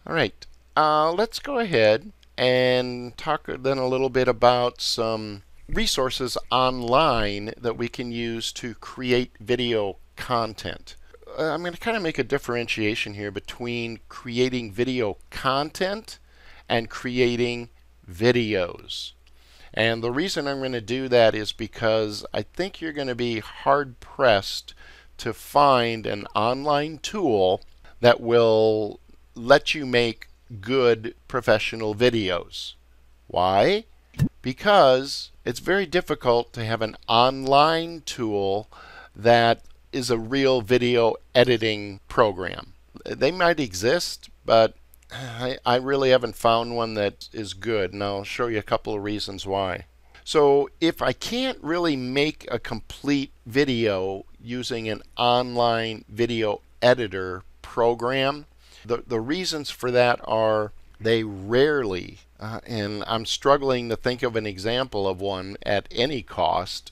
All right, let's go ahead and talk then a little bit about some resources online that we can use to create video content. I'm going to kind of make a differentiation here between creating video content and creating videos. And the reason I'm going to do that is because I think you're going to be hard pressed to find an online tool that will let you make good professional videos. Why? Because it's very difficult to have an online tool that is a real video editing program. They might exist, but I really haven't found one that is good, and I'll show you a couple of reasons why. So if I can't really make a complete video using an online video editor program, the reasons for that are they rarely, and I'm struggling to think of an example of one at any cost,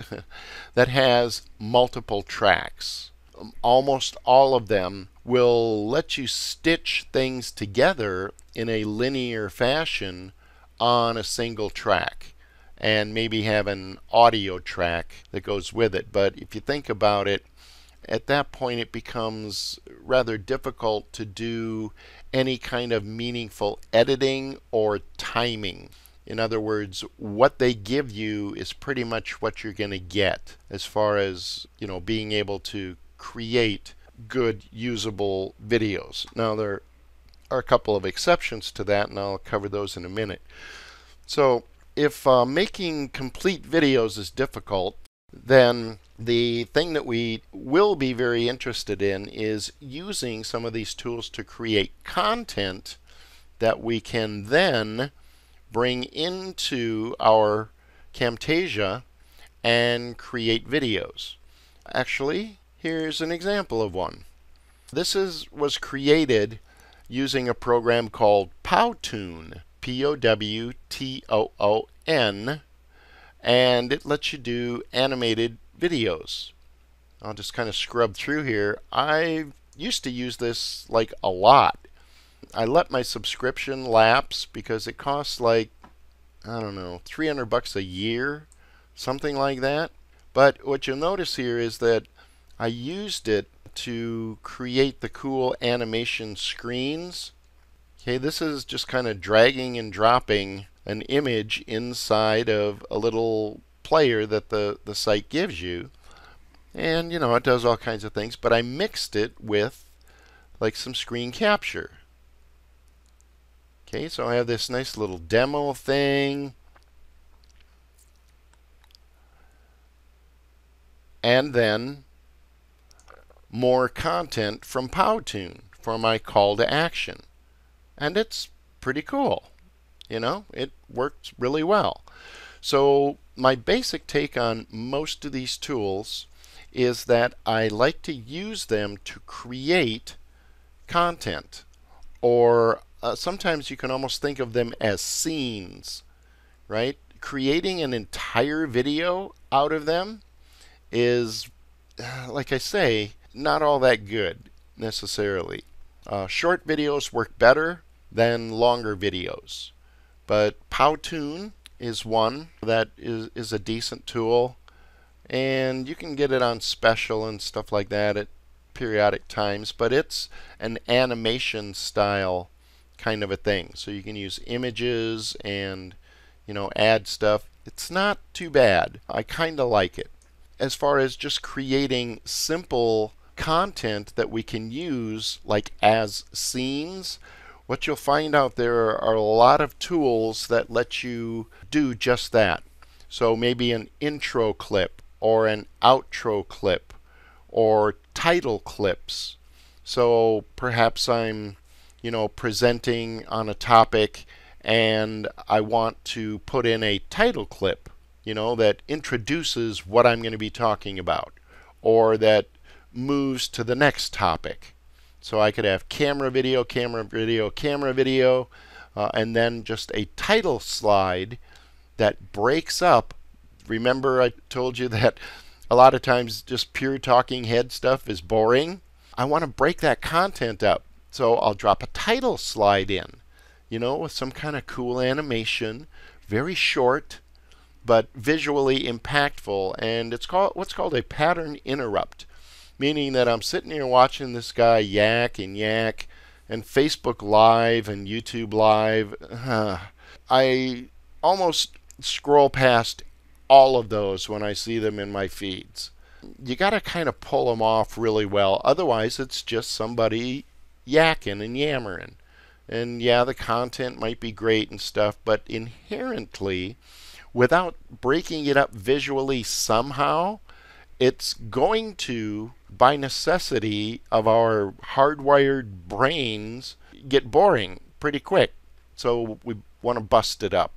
that has multiple tracks. Almost all of them will let you stitch things together in a linear fashion on a single track and maybe have an audio track that goes with it. But if you think about it, at that point it becomes rather difficult to do any kind of meaningful editing or timing. In other words, what they give you is pretty much what you're going to get as far as, being able to create good usable videos. Now there are a couple of exceptions to that, and I'll cover those in a minute. So if making complete videos is difficult, then the thing that we will be very interested in is using some of these tools to create content that we can then bring into our Camtasia and create videos. Actually, here's an example of one. This was created using a program called Powtoon, Powtoon, and it lets you do animated videos. I'll just kind of scrub through here. I used to use this like a lot. I let my subscription lapse because it costs like, I don't know, $300 a year, something like that. But what you'll notice here is that I used it to create the cool animation screens. Okay, this is just kind of dragging and dropping an image inside of a little player that the site gives you. And, it does all kinds of things, but I mixed it with like some screen capture. Okay, so I have this nice little demo thing. And then more content from Powtoon for my call to action. And it's pretty cool. It works really well. So my basic take on most of these tools is that I like to use them to create content. Or sometimes you can almost think of them as scenes, right? Creating an entire video out of them is, like I say, not all that good necessarily. Short videos work better than longer videos. But Powtoon is one that is a decent tool, and you can get it on special and stuff like that at periodic times, but it's an animation style kind of a thing. So you can use images and add stuff. It's not too bad. I kind of like it. As far as just creating simple content that we can use like as scenes, what you'll find out there are a lot of tools that let you do just that. So maybe an intro clip or an outro clip or title clips. So perhaps I'm, presenting on a topic and I want to put in a title clip, that introduces what I'm going to be talking about or that moves to the next topic. So I could have camera, video, camera, video, camera, video, and then just a title slide that breaks up. Remember I told you that a lot of times just pure talking head stuff is boring? I want to break that content up So I'll drop a title slide in, with some kind of cool animation, very short, but visually impactful. And it's called what's called a pattern interrupt, meaning that I'm sitting here watching this guy yak and yak, and Facebook Live and YouTube Live. I almost scroll past all of those when I see them in my feeds. You got to kind of pull them off really well. Otherwise, it's just somebody yakking and yammering. And yeah, the content might be great and stuff, but inherently, without breaking it up visually somehow, it's going to, by necessity of our hardwired brains, get boring pretty quick. So we want to bust it up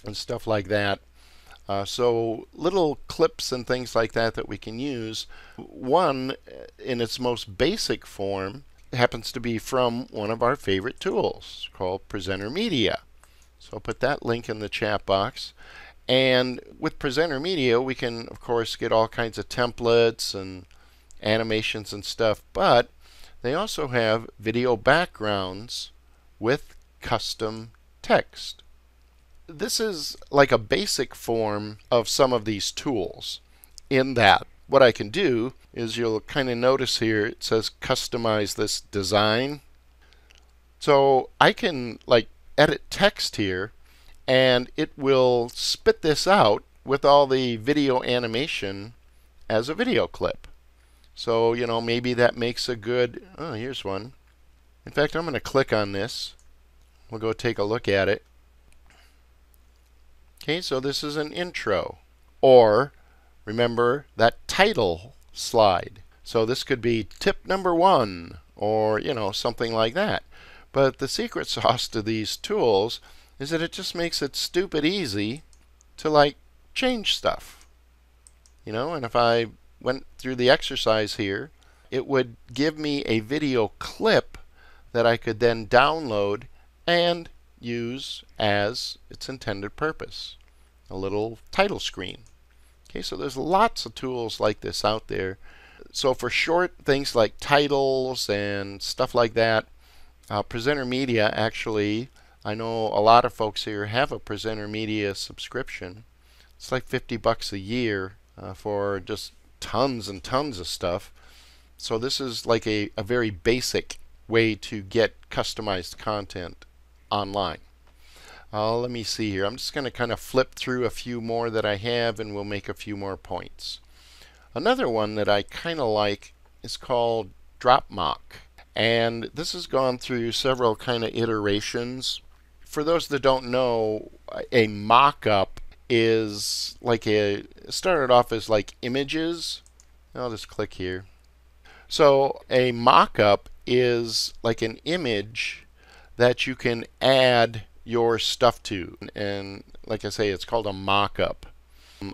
and stuff like that. So little clips and things like that we can use. One, in its most basic form, happens to be from one of our favorite tools called Presenter Media. So I'll put that link in the chat box. And with Presenter Media, we can, of course, get all kinds of templates and animations and stuff, but they also have video backgrounds with custom text. This is like a basic form of some of these tools, in that what I can do is, you'll kind of notice here it says customize this design. So I can like edit text here, and it will spit this out with all the video animation as a video clip. So, maybe that makes a good, oh, here's one. In fact, I'm going to click on this. We'll go take a look at it. Okay, so this is an intro. Or, remember that title slide. So this could be tip number 1, or, something like that. But the secret sauce to these tools is that it just makes it stupid easy to like change stuff. And if I went through the exercise here, it would give me a video clip that I could then download and use as its intended purpose, a little title screen. Okay, so there's lots of tools like this out there. So for short things like titles and stuff like that, Presenter Media, actually, I know a lot of folks here have a Presenter Media subscription. It's like $50 a year for just tons and tons of stuff. So this is like a very basic way to get customized content online. Let me see here. I'm just going to kind of flip through a few more that I have, and we'll make a few more points. Another one that I kind of like is called DropMock. And this has gone through several kind of iterations. For those that don't know, a mock-up is like started off as like images. I'll just click here. So a mock-up is like an image that you can add your stuff to. And like I say, it's called a mock-up,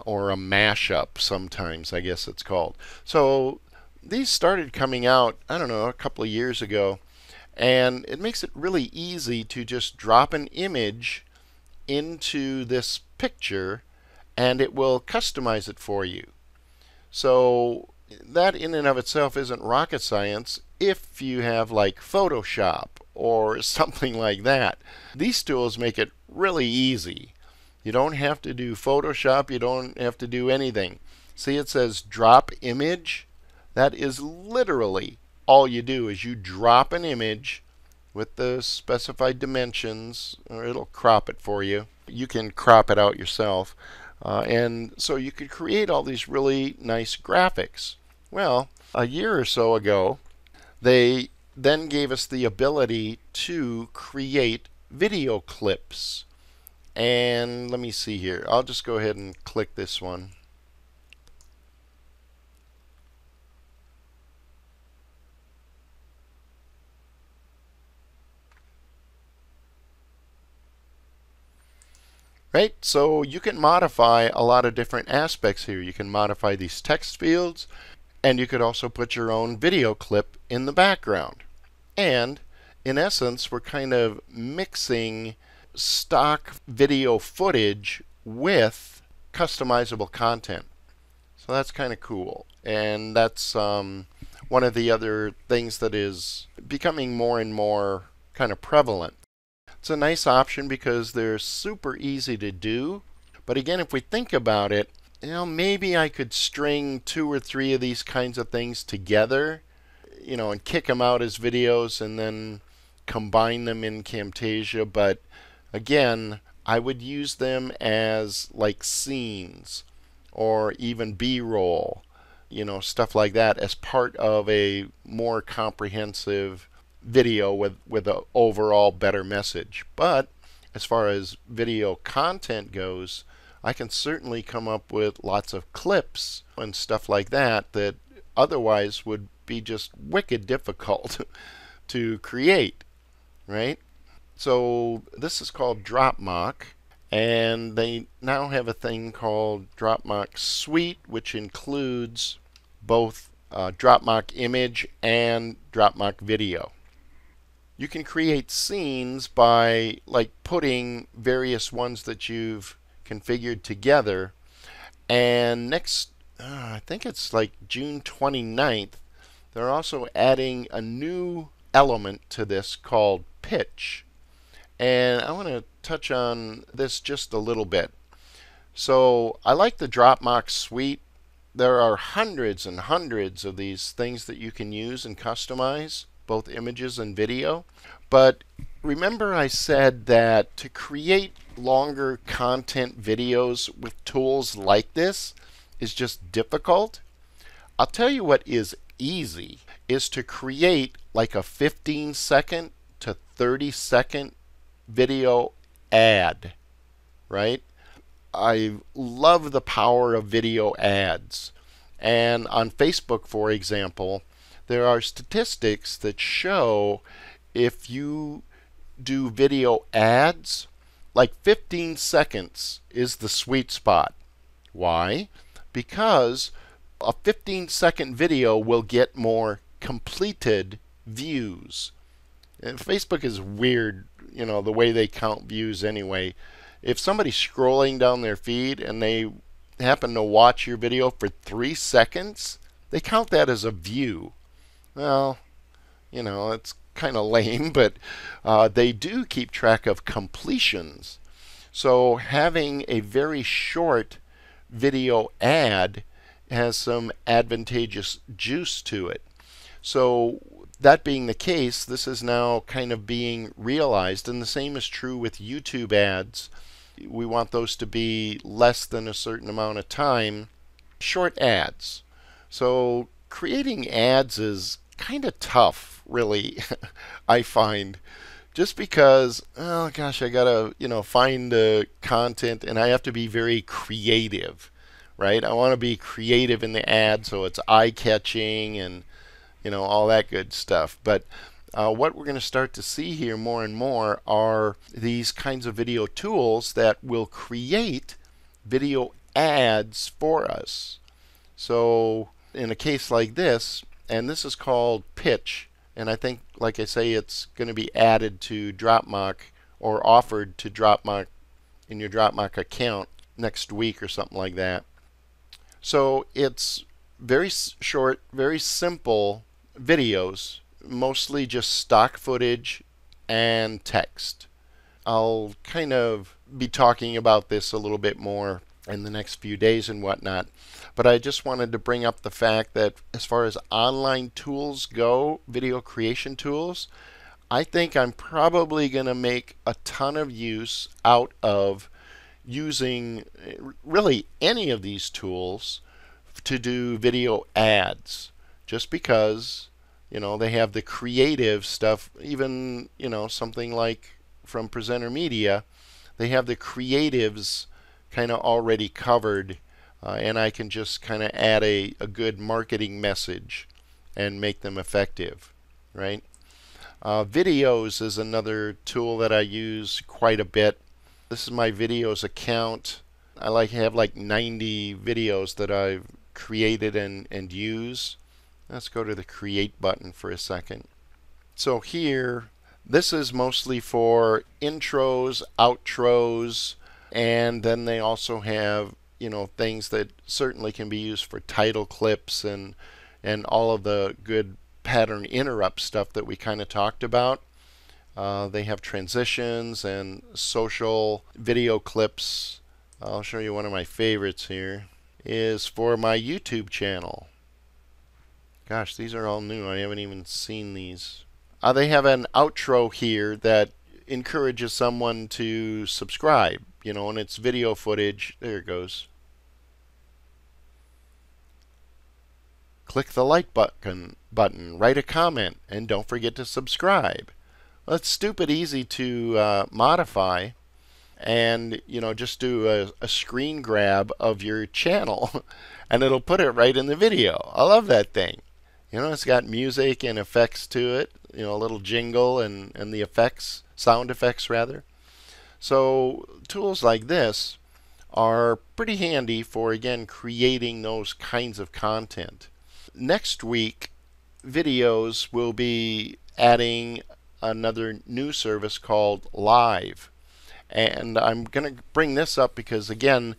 or a mashup sometimes, I guess it's called. So these started coming out, I don't know, a couple of years ago. And it makes it really easy to just drop an image into this picture, and it will customize it for you. So that in and of itself isn't rocket science if you have like Photoshop or something like that. These tools make it really easy. You don't have to do Photoshop, you don't have to do anything. See, it says drop image. That is literally all you do, is you drop an image with the specified dimensions, or it'll crop it for you. You can crop it out yourself. And so you could create all these really nice graphics. Well, a year or so ago, they then gave us the ability to create video clips. And let me see here. I'll just go ahead and click this one. Right, so you can modify a lot of different aspects here. You can modify these text fields, and you could also put your own video clip in the background. And in essence, we're kind of mixing stock video footage with customizable content. So that's kind of cool. And that's one of the other things that is becoming more and more kind of prevalent. It's a nice option because they're super easy to do. But again, if we think about it, maybe I could string 2 or 3 of these kinds of things together, and kick them out as videos and then combine them in Camtasia. But again, I would use them as like scenes or even B-roll, stuff like that as part of a more comprehensive video with an overall better message. But as far as video content goes, I can certainly come up with lots of clips and stuff like that that otherwise would be just wicked difficult to create, right? So this is called DropMock, and they now have a thing called DropMock Suite, which includes both DropMock image and DropMock video. You can create scenes by putting various ones that you've configured together, and next I think it's like June 29th, they're also adding a new element to this called pitch. And I want to touch on this just a little bit. So I like the DropMock suite. There are hundreds and hundreds of these things that you can use and customize, both images and video. But remember I said that to create longer content videos with tools like this is just difficult? I'll tell you what is easy is to create like a 15-second to 30-second video ad, right? I love the power of video ads. And on Facebook, for example, there are statistics that show if you do video ads, like 15 seconds is the sweet spot. Why? Because a 15-second video will get more completed views. And Facebook is weird, the way they count views anyway. If somebody's scrolling down their feed and they happen to watch your video for 3 seconds, they count that as a view. Well, it's kind of lame, but they do keep track of completions. So having a very short video ad has some advantageous juice to it. So that being the case, this is now kind of being realized, and the same is true with YouTube ads. We want those to be less than a certain amount of time, short ads. So creating ads is kind of tough, really, I find. Just because, oh gosh, I gotta, find the content, and I have to be very creative, right? I want to be creative in the ad so it's eye-catching and, all that good stuff. But what we're going to start to see here more and more are these kinds of video tools that will create video ads for us. So in a case like this, and this is called pitch, and I think, like I say, it's going to be added to DropMock or offered to DropMock in your DropMock account next week or something like that. So it's very short, very simple videos, mostly just stock footage and text. I'll kind of be talking about this a little bit more in the next few days and whatnot. But I just wanted to bring up the fact that as far as online tools go, video creation tools, I think I'm probably going to make a ton of use out of using really any of these tools to do video ads, just because they have the creative stuff. Even something like from Presenter Media, they have the creatives kind of already covered, and I can just kind of add a good marketing message and make them effective, right? Videos is another tool that I use quite a bit. This is my videos account. I have like 90 videos that I've created and use. Let's go to the create button for a second. So here, this is mostly for intros, outros, and then they also have things that certainly can be used for title clips and and all of the good pattern interrupt stuff that we kind of talked about. They have transitions and social video clips. I'll show you one of my favorites here. Is for my YouTube channel. Gosh, these are all new. I haven't even seen these. They have an outro here that encourages someone to subscribe, and it's video footage. There it goes. Click the like button, write a comment, and don't forget to subscribe. Well, it's stupid easy to modify, and just do a screen grab of your channel, and it'll put it right in the video. I love that thing. It's got music and effects to it, a little jingle and the effects, sound effects rather. So tools like this are pretty handy for, again, creating those kinds of content. Next week, videos will be adding another new service called Live. And I'm going to bring this up because, again,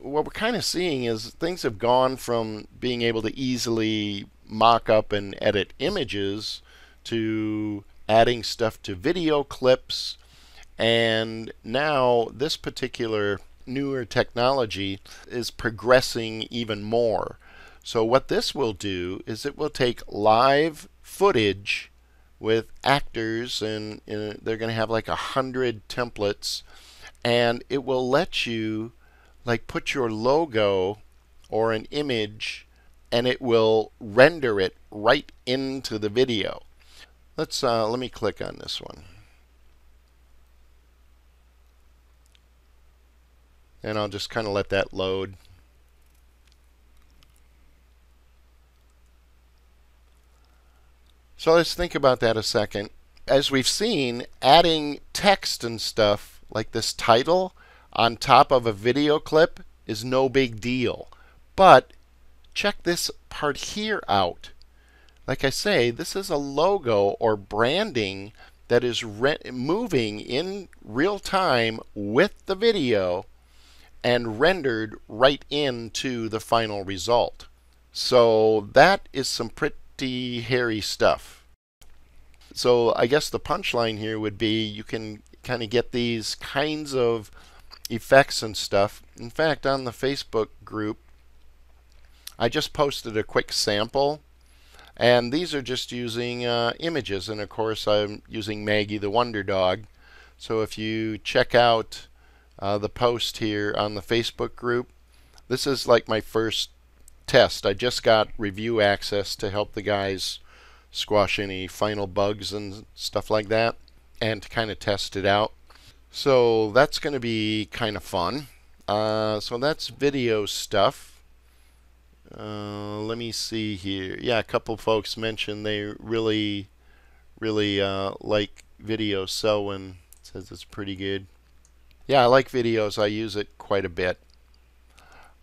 what we're kind of seeing is things have gone from being able to easily mock up and edit images to adding stuff to video clips. And now this particular newer technology is progressing even more. So what this will do is it will take live footage with actors, and they're going to have like 100 templates, and it will let you like put your logo or an image, and it will render it right into the video. Let me click on this one, and I'll just kind of let that load. So let's think about that a second. As we've seen, adding text and stuff like this title on top of a video clip is no big deal. But check this part here out. Like I say, this is a logo or branding that is moving in real time with the video and rendered right into the final result. So that is some pretty hairy stuff. So I guess the punchline here would be you can kind of get these kinds of effects and stuff. In fact, on the Facebook group, I just posted a quick sample, and these are just using images, and of course I'm using Maggie the Wonder Dog. So if you check out the post here on the Facebook group, this is like my first test. I just got review access to help the guys squash any final bugs and stuff like that, and to kind of test it out. So that's going to be kind of fun. So that's video stuff. Let me see here. Yeah, a couple folks mentioned they really like video sewing. Says it's pretty good. Yeah, I like videos. I use it quite a bit.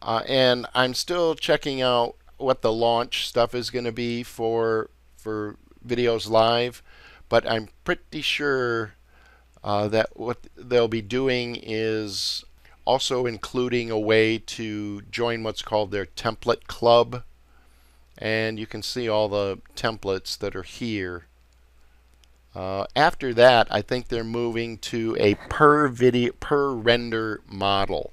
And I'm still checking out what the launch stuff is going to be for videos live, but I'm pretty sure that what they'll be doing is also including a way to join what's called their template club, and you can see all the templates that are here. After that, I think they're moving to a per render model.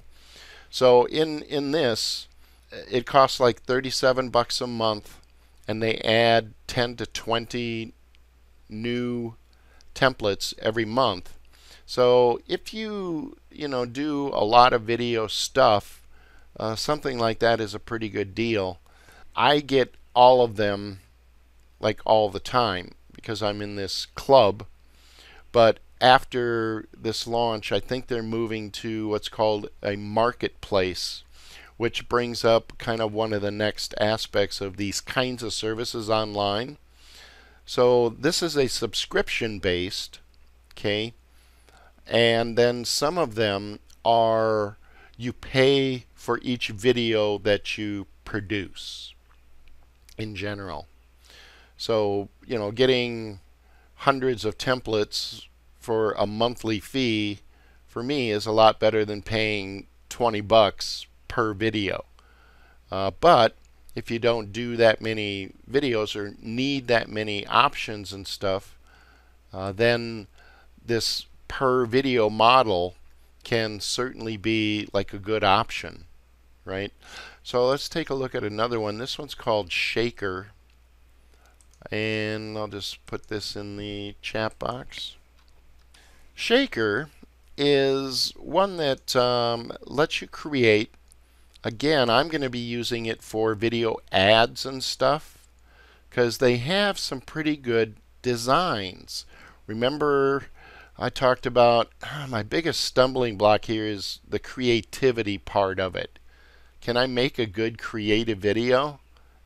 So in this, it costs like $37 a month, and they add 10 to 20 new templates every month. So if you do a lot of video stuff, something like that is a pretty good deal. I get all of them like all the time because I'm in this club. But after this launch, I think they're moving to what's called a marketplace, which brings up kind of one of the next aspects of these kinds of services online. So this is a subscription based, okay, and then some of them are you pay for each video that you produce in general. So getting hundreds of templates for a monthly fee for me is a lot better than paying $20 per video. But if you don't do that many videos or need that many options and stuff, then this per video model can certainly be like a good option, right? So let's take a look at another one. This one's called Shaker, and I'll just put this in the chat box. Shaker is one that lets you create. Again, I'm going to be using it for video ads and stuff because they have some pretty good designs. Remember, I talked about my biggest stumbling block here is the creativity part of it. Can I make a good creative video?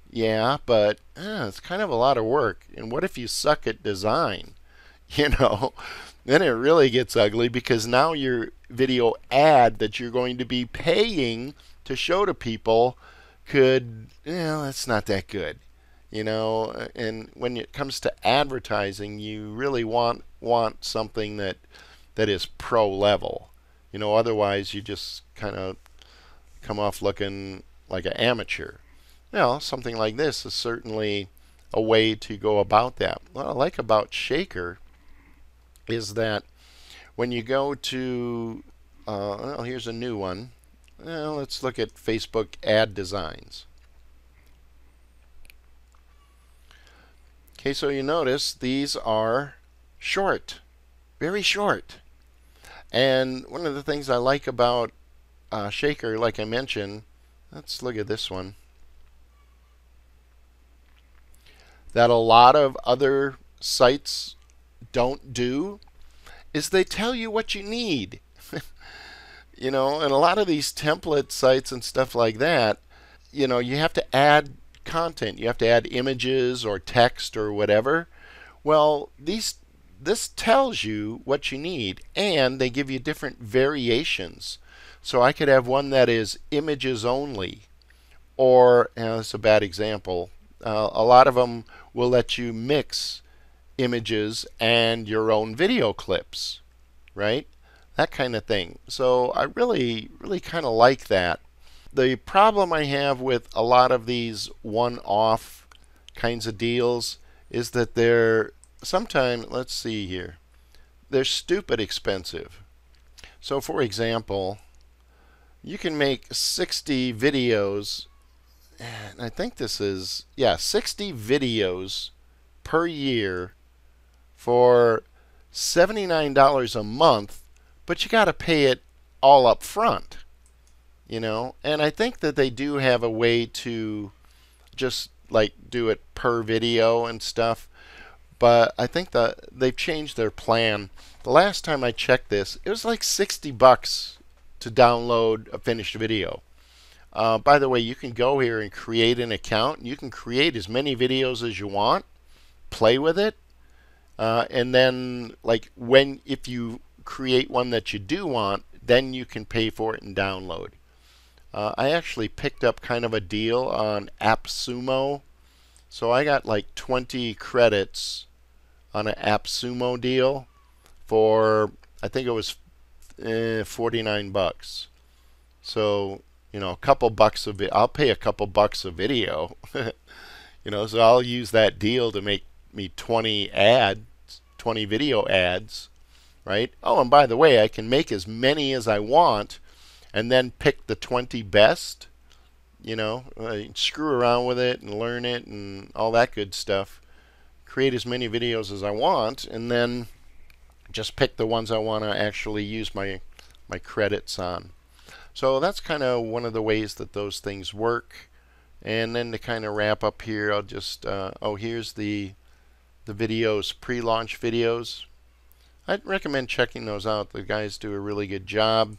Yeah, but it's kind of a lot of work. And what if you suck at design? You know, then it really gets ugly because now your video ad that you're going to be paying to show to people could, that's not that good. You know, and when it comes to advertising, you really want something that is pro level. You know, otherwise you just kind of come off looking like an amateur. Well, something like this is certainly a way to go about that. What I like about Shaker is that when you go to, well, here's a new one. Well, let's look at Facebook ad designs. Okay, so you notice these are short, very short. And one of the things I like about Shaker, like I mentioned, let's look at this one, that a lot of other sites don't do is they tell you what you need. You know, and a lot of these template sites and stuff like that, you know, you have to add content. You have to add images or text or whatever. Well, this tells you what you need, and they give you different variations. So I could have one that is images only, or that's a bad example. A lot of them will let you mix images and your own video clips, right? That kind of thing. So I really kind of like that. The problem I have with a lot of these one-off kinds of deals is that they're sometimes, let's see here, they're stupid expensive. So for example, you can make 60 videos, and I think this is, yeah, 60 videos per year for $79 a month, but you got to pay it all up front, you know. And I think that they do have a way to just like do it per video and stuff, but I think that they've changed their plan. The last time I checked this, it was like 60 bucks to download a finished video. By the way, you can go here and create an account. You can create as many videos as you want, play with it, and then like if you create one that you do want, then you can pay for it and download. I actually picked up kind of a deal on AppSumo, so I got like 20 credits on an AppSumo deal for, I think it was 49 bucks. So, you know, a couple bucks of it, I'll pay a couple bucks a video. You know, so I'll use that deal to make me 20 video ads, right? Oh, and by the way, I can make as many as I want and then pick the 20 best. You know, screw around with it and learn it and all that good stuff. Create as many videos as I want, and then just pick the ones I want to actually use my credits on. So that's kind of one of the ways that those things work. And then to kind of wrap up here, I'll just here's the videos, pre-launch videos. I'd recommend checking those out. The guys do a really good job.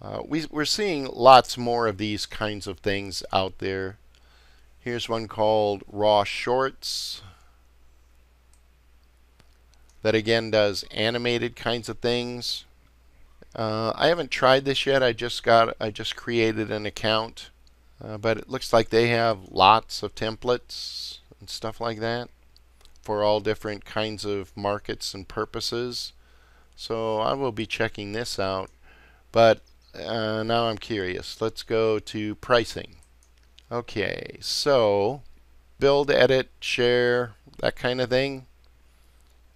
We're seeing lots more of these kinds of things out there. Here's one called Raw Shorts that again does animated kinds of things. I haven't tried this yet. I just created an account, but it looks like they have lots of templates and stuff like that for all different kinds of markets and purposes. So I will be checking this out. But now I'm curious. Let's go to pricing. Okay, so build, edit, share, that kind of thing.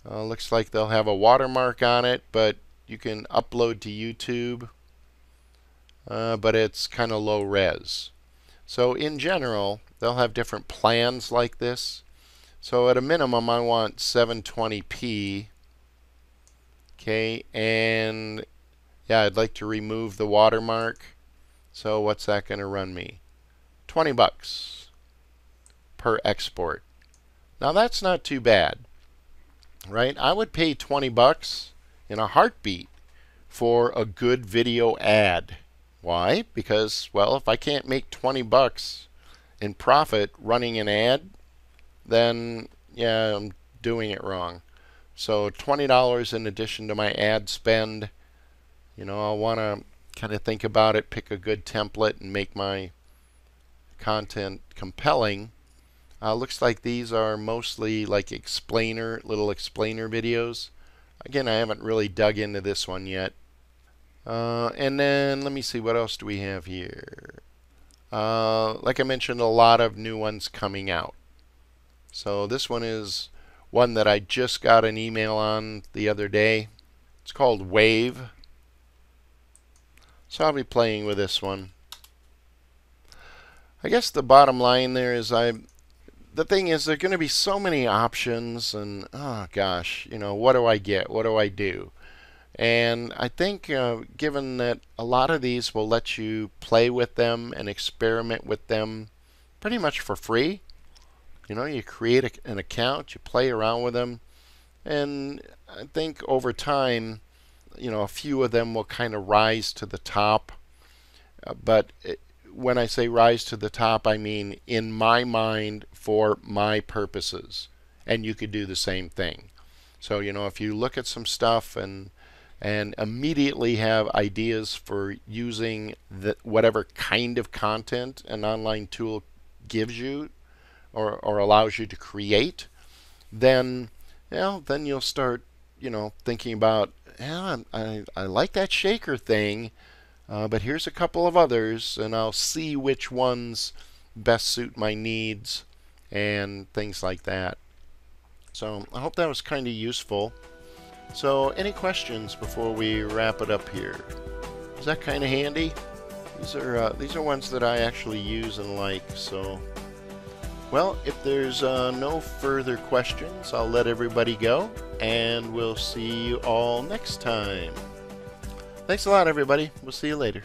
Looks like they'll have a watermark on it, but you can upload to YouTube, but it's kind of low res. So in general, they'll have different plans like this. So at a minimum, I want 720p. Okay, and yeah, I'd like to remove the watermark. So what's that going to run me? 20 bucks per export. Now that's not too bad, right? I would pay 20 bucks in a heartbeat for a good video ad. Why? Because, well, if I can't make 20 bucks in profit running an ad, then yeah, I'm doing it wrong. So $20 in addition to my ad spend. I'll want to kind of think about it, pick a good template, and make my content compelling. Looks like these are mostly like little explainer videos. Again, I haven't really dug into this one yet. And then let me see, what else do we have here? Like I mentioned, a lot of new ones coming out. So this one is one that I just got an email on the other day. It's called Wave. So I'll be playing with this one. I guess the bottom line there is the thing is, there are going to be so many options, and oh gosh, what do I get? What do I do? And I think given that a lot of these will let you play with them and experiment with them pretty much for free. You create an account, you play around with them, and I think over time, a few of them will kind of rise to the top. When I say rise to the top, I mean in my mind for my purposes. And you could do the same thing. So, if you look at some stuff and immediately have ideas for using whatever kind of content an online tool gives you or allows you to create, then you'll start thinking about, I like that shaker thing, but here's a couple of others, and I'll see which ones best suit my needs and things like that. So I hope that was kind of useful. So any questions before we wrap it up here? Is that kind of handy? These are ones that I actually use and like. So, well, if there's no further questions, I'll let everybody go, and we'll see you all next time. Thanks a lot, everybody. We'll see you later.